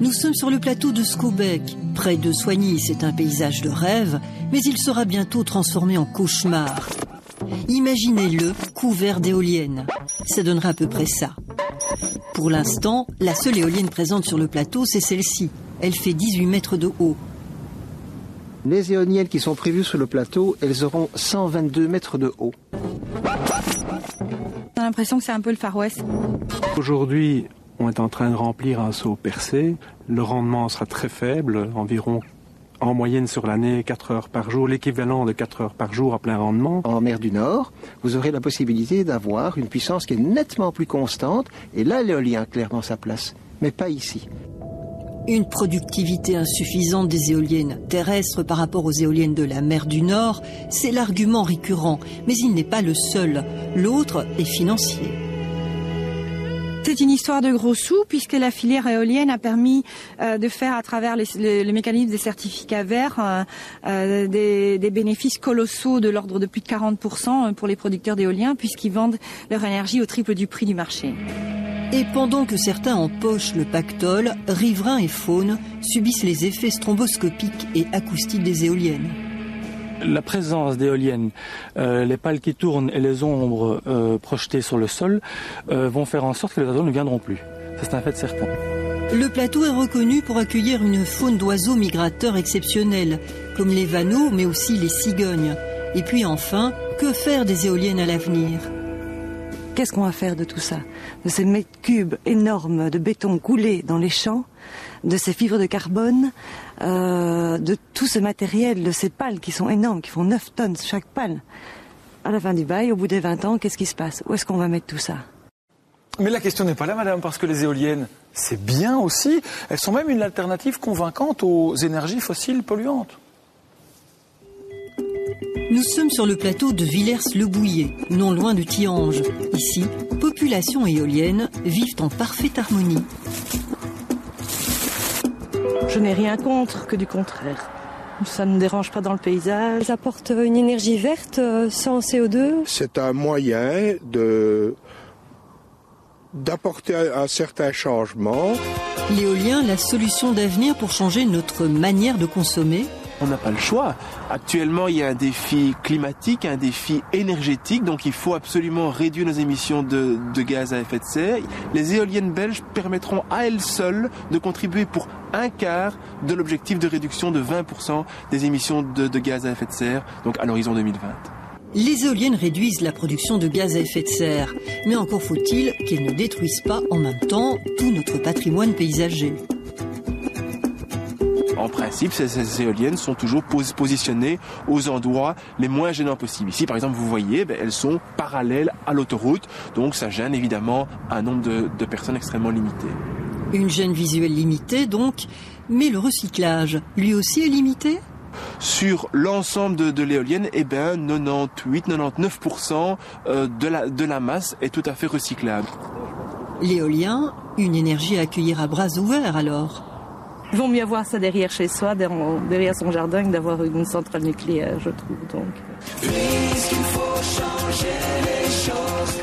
Nous sommes sur le plateau de Skobek, près de Soigny. C'est un paysage de rêve, mais il sera bientôt transformé en cauchemar. Imaginez-le couvert d'éoliennes. Ça donnera à peu près ça. Pour l'instant, la seule éolienne présente sur le plateau, c'est celle-ci. Elle fait 18 mètres de haut. Les éoliennes qui sont prévues sur le plateau, elles auront 122 mètres de haut. On a l'impression que c'est un peu le Far West. Aujourd'hui, on est en train de remplir un seau percé. Le rendement sera très faible, environ en moyenne sur l'année 4 heures par jour, l'équivalent de 4 heures par jour à plein rendement. En mer du Nord, vous aurez la possibilité d'avoir une puissance qui est nettement plus constante, et là l'éolien a clairement sa place, mais pas ici. Une productivité insuffisante des éoliennes terrestres par rapport aux éoliennes de la mer du Nord, c'est l'argument récurrent, mais il n'est pas le seul. L'autre est financier. C'est une histoire de gros sous puisque la filière éolienne a permis de faire à travers le mécanisme des certificats verts des bénéfices colossaux de l'ordre de plus de 40% pour les producteurs d'éoliens puisqu'ils vendent leur énergie au triple du prix du marché. Et pendant que certains empochent le pactole, riverains et faune subissent les effets stromboscopiques et acoustiques des éoliennes. La présence d'éoliennes, les pales qui tournent et les ombres projetées sur le sol vont faire en sorte que les oiseaux ne viendront plus. C'est un fait certain. Le plateau est reconnu pour accueillir une faune d'oiseaux migrateurs exceptionnelle, comme les vanneaux, mais aussi les cigognes. Et puis enfin, que faire des éoliennes à l'avenir ? Qu'est-ce qu'on va faire de tout ça? De ces mètres cubes énormes de béton coulés dans les champs, de ces fibres de carbone, de tout ce matériel, de ces pales qui sont énormes, qui font 9 tonnes chaque pale. À la fin du bail, au bout des 20 ans, qu'est-ce qui se passe? Où est-ce qu'on va mettre tout ça? Mais la question n'est pas là, madame, parce que les éoliennes, c'est bien aussi. Elles sont même une alternative convaincante aux énergies fossiles polluantes. Nous sommes sur le plateau de Villers-le-Bouillet, non loin de Thiange. Ici, population et éoliennes vivent en parfaite harmonie. Je n'ai rien contre, que du contraire. Ça ne me dérange pas dans le paysage. Ça apporte une énergie verte sans CO2. C'est un moyen d'apporter un certain changement. L'éolien, la solution d'avenir pour changer notre manière de consommer. On n'a pas le choix. Actuellement, il y a un défi climatique, un défi énergétique, donc il faut absolument réduire nos émissions de gaz à effet de serre. Les éoliennes belges permettront à elles seules de contribuer pour un quart de l'objectif de réduction de 20% des émissions de gaz à effet de serre, donc à l'horizon 2020. Les éoliennes réduisent la production de gaz à effet de serre, mais encore faut-il qu'elles ne détruisent pas en même temps tout notre patrimoine paysager. En principe, ces éoliennes sont toujours positionnées aux endroits les moins gênants possibles. Ici, par exemple, vous voyez, elles sont parallèles à l'autoroute, donc ça gêne évidemment un nombre de personnes extrêmement limité. Une gêne visuelle limitée donc, mais le recyclage, lui aussi est limité ? Sur l'ensemble de l'éolienne, 98-99% de la masse est tout à fait recyclable. L'éolien, une énergie à accueillir à bras ouverts alors ? Il vaut mieux avoir ça derrière chez soi, derrière son jardin, que d'avoir une centrale nucléaire, je trouve. Donc. Puisqu'il faut changer les choses.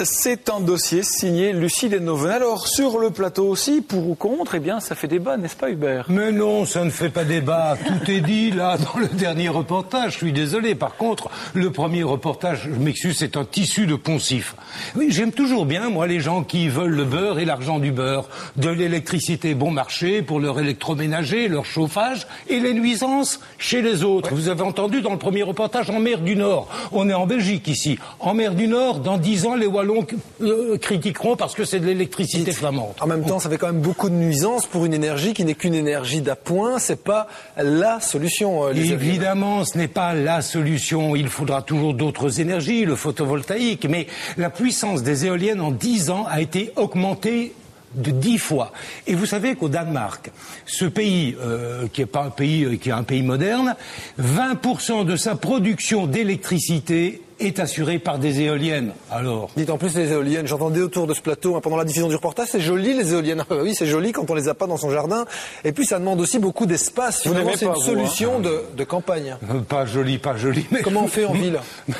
C'est un dossier signé Lucie Denhoven. Alors, sur le plateau aussi, pour ou contre, eh bien, ça fait débat, n'est-ce pas, Hubert? Mais non, ça ne fait pas débat. Tout est dit, là, dans le dernier reportage. Je suis désolé. Par contre, le premier reportage, je m'excuse, c'est un tissu de poncifs. Oui, j'aime toujours bien, moi, les gens qui veulent le beurre et l'argent du beurre. De l'électricité bon marché pour leur électroménager, leur chauffage, et les nuisances chez les autres. Ouais. Vous avez entendu dans le premier reportage en mer du Nord. On est en Belgique, ici. En mer du Nord, dans 10 ans, les Wallons critiqueront parce que c'est de l'électricité flamande. En même temps, ça fait quand même beaucoup de nuisances pour une énergie qui n'est qu'une énergie d'appoint. C'est pas la solution. Évidemment, ce n'est pas la solution. Il faudra toujours d'autres énergies, le photovoltaïque. Mais la puissance des éoliennes en 10 ans a été augmentée de 10 fois. Et vous savez qu'au Danemark, ce pays, qui est pas un pays, qui est un pays moderne, 20% de sa production d'électricité est assuré par des éoliennes. Alors, dites en plus les éoliennes, j'entendais autour de ce plateau pendant la diffusion du reportage, c'est joli les éoliennes. Ah bah oui, c'est joli quand on les a pas dans son jardin. Et puis ça demande aussi beaucoup d'espace. Finalement, c'est une solution de campagne. Pas joli, pas joli. Mais comment on fait en ville?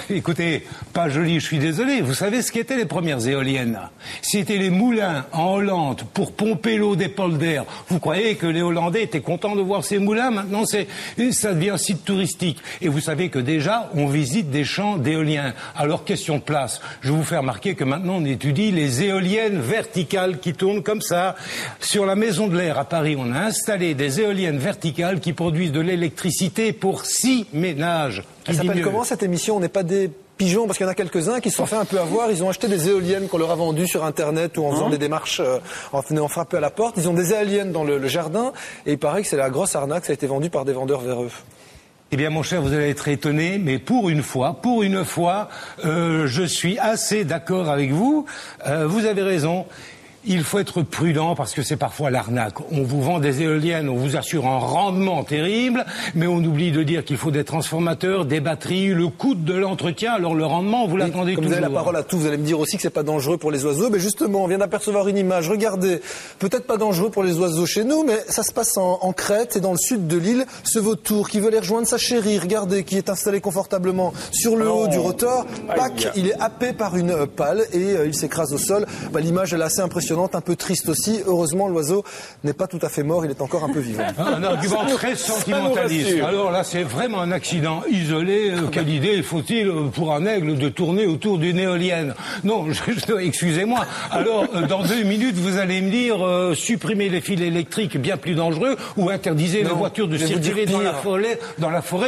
Écoutez, pas joli, je suis désolé. Vous savez ce qu'étaient les premières éoliennes? C'était les moulins en Hollande pour pomper l'eau des polders. Vous croyez que les Hollandais étaient contents de voir ces moulins? Maintenant, ça devient un site touristique. Et vous savez que déjà, on visite des champs d'éoliens. Alors, question de place. Je vais vous faire remarquer que maintenant, on étudie les éoliennes verticales qui tournent comme ça. Sur la Maison de l'Air à Paris, on a installé des éoliennes verticales qui produisent de l'électricité pour 6 ménages. Ça s'appelle comment cette émission? On n'est pas des pigeons, parce qu'il y en a quelques-uns qui se sont fait un peu avoir. Ils ont acheté des éoliennes qu'on leur a vendues sur Internet ou en faisant des démarches, en venant frapper à la porte. Ils ont des éoliennes dans le jardin et il paraît que c'est la grosse arnaque. Ça a été vendu par des vendeurs véreux. Eh bien, mon cher, vous allez être étonné, mais pour une fois, je suis assez d'accord avec vous. Vous avez raison. Il faut être prudent parce que c'est parfois l'arnaque. On vous vend des éoliennes, on vous assure un rendement terrible, mais on oublie de dire qu'il faut des transformateurs, des batteries, le coût de l'entretien. Alors le rendement, vous l'attendez toujours. Comme vous avez la parole à tout, vous allez me dire aussi que c'est pas dangereux pour les oiseaux. Mais justement, on vient d'apercevoir une image. Regardez, peut-être pas dangereux pour les oiseaux chez nous, mais ça se passe en Crète et dans le sud de l'île. Ce vautour qui veut aller rejoindre sa chérie, regardez, qui est installé confortablement sur le haut du rotor. Pac, il est happé par une pale et il s'écrase au sol. L'image elle est assez impressionnante. Un peu triste aussi. Heureusement, l'oiseau n'est pas tout à fait mort, il est encore un peu vivant. Un argument très sentimentaliste. Alors là, c'est vraiment un accident isolé. Quelle idée faut-il pour un aigle de tourner autour d'une éolienne? Non, excusez-moi. Alors, dans 2 minutes, vous allez me dire supprimer les fils électriques bien plus dangereux ou interdisez les voitures de circuler dans la forêt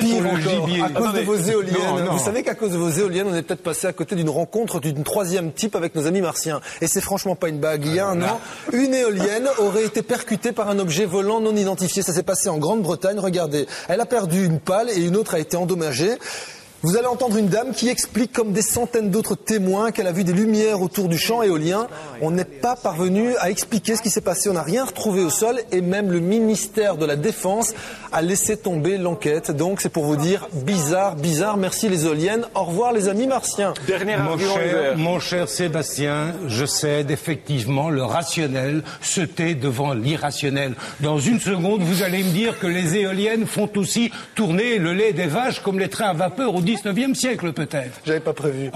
pour le gibier. À cause de vos éoliennes. Vous savez qu'à cause de vos éoliennes, on est peut-être passé à côté d'une rencontre d'une 3e type avec nos amis martiens. Et c'est franchement pas une bague. Il y a un an, une éolienne aurait été percutée par un objet volant non identifié. Ça s'est passé en Grande-Bretagne. Regardez, elle a perdu une pale et une autre a été endommagée. Vous allez entendre une dame qui explique, comme des centaines d'autres témoins, qu'elle a vu des lumières autour du champ éolien. On n'est pas parvenu à expliquer ce qui s'est passé. On n'a rien retrouvé au sol et même le ministère de la Défense a laissé tomber l'enquête. Donc c'est pour vous dire bizarre. Merci les éoliennes. Au revoir les amis martiens. Mon cher Sébastien, je cède effectivement, le rationnel se tait devant l'irrationnel. Dans une seconde, vous allez me dire que les éoliennes font aussi tourner le lait des vaches comme les trains à vapeur au 19e siècle peut-être. J'avais pas prévu.